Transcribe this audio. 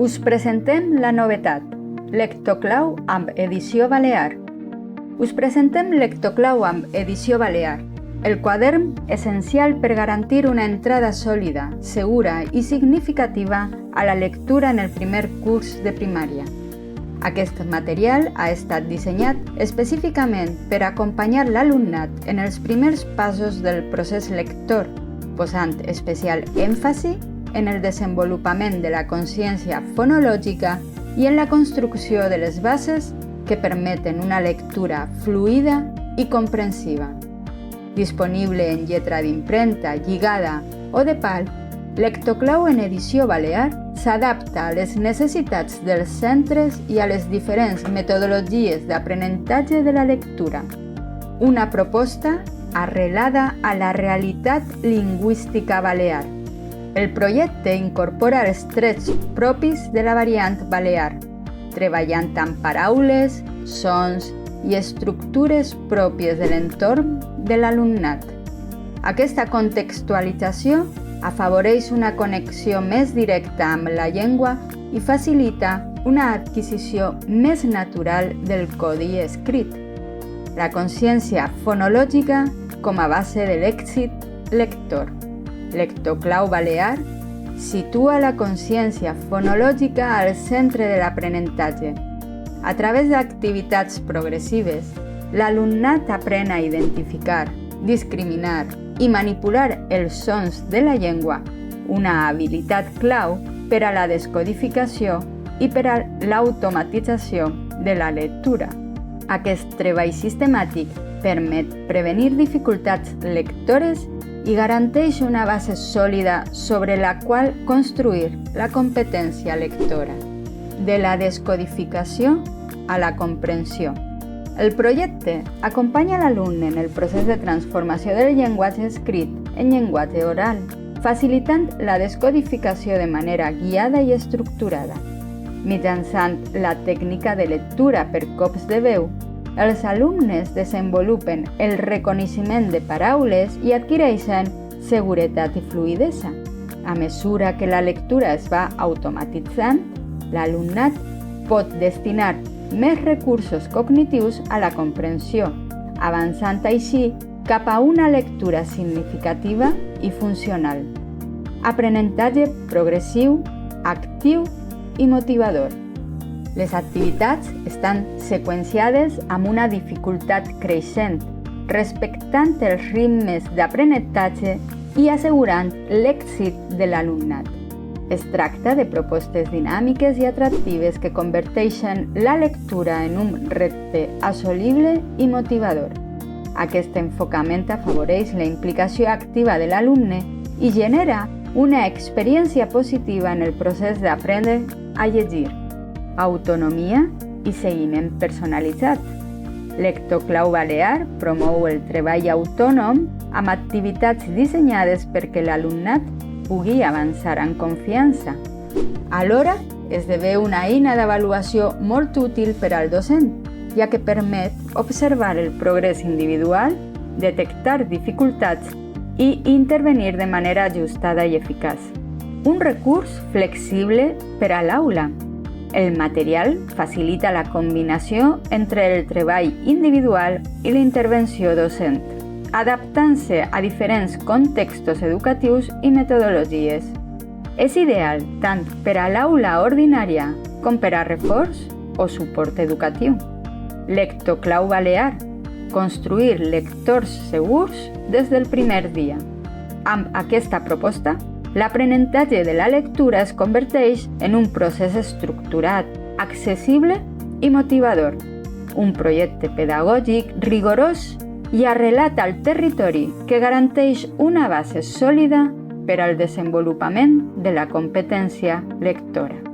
Us presentem la novetat, Lectoclau amb edició balear. Us presentem Lectoclau amb edició balear, el quadern essencial per garantir una entrada sòlida, segura i significativa a la lectura en el primer curs de primària. Aquest material ha estat dissenyat específicament per acompanyar l'alumnat en els primers passos del procés lector, posant especial èmfasi en el desenvolupament de la consciència fonològica i en la construcció de les bases que permeten una lectura fluida i comprensiva. Disponible en lletra d'impremta, lligada o de pal, Lectoclau en edició balear s'adapta a les necessitats dels centres i a les diferents metodologies d'aprenentatge de la lectura. Una proposta arrelada a la realitat lingüística balear. El projecte incorpora els trets propis de la variant balear, treballant amb paraules, sons i estructures pròpies de l'entorn de l'alumnat. Aquesta contextualització afavoreix una connexió més directa amb la llengua i facilita una adquisició més natural del codi escrit. La consciència fonològica com a base de l'èxit lector. Lectoclau balear situa la consciència fonològica al centre de l'aprenentatge. A través d'activitats progressives, l'alumnat aprèn a identificar, discriminar i manipular els sons de la llengua, una habilitat clau per a la descodificació i per a l'automatització de la lectura. Aquest treball sistemàtic permet prevenir dificultats lectores i garanteix una base sòlida sobre la qual construir la competència lectora. De la descodificació a la comprensió. El projecte acompanya l'alumne en el procés de transformació del llenguatge escrit en llenguatge oral, facilitant la descodificació de manera guiada i estructurada. Mitjançant la tècnica de lectura per cops de veu, els alumnes desenvolupen el reconeixement de paraules i adquireixen seguretat i fluïdesa. A mesura que la lectura es va automatitzant, l'alumnat pot destinar més recursos cognitius a la comprensió, avançant així cap a una lectura significativa i funcional. Aprenentatge progressiu, actiu i motivador. Les activitats estan seqüenciades amb una dificultat creixent, respectant els ritmes d'aprenentatge i assegurant l'èxit de l'alumnat. Es tracta de propostes dinàmiques i atractives que converteixen la lectura en un repte assolible i motivador. Aquest enfocament afavoreix la implicació activa de l'alumne i genera una experiència positiva en el procés d'aprendre a llegir. Autonomia i seguiment personalitzat. Lectoclau balear promou el treball autònom amb activitats dissenyades perquè l'alumnat pugui avançar en confiança. Alhora, esdevé una eina d'avaluació molt útil per al docent, ja que permet observar el progrés individual, detectar dificultats i intervenir de manera ajustada i eficaç. Un recurs flexible per a l'aula. El material facilita la combinació entre el treball individual i la intervenció docent, adaptant-se a diferents contextos educatius i metodologies. És ideal tant per a l'aula ordinària com per a reforç o suport educatiu. Lectoclau balear. Construir lectors segurs des del primer dia. Amb aquesta proposta, l'aprenentatge de la lectura es converteix en un procés estructurat, accessible i motivador. Un projecte pedagògic rigorós i arrelat al territori que garanteix una base sòlida per al desenvolupament de la competència lectora.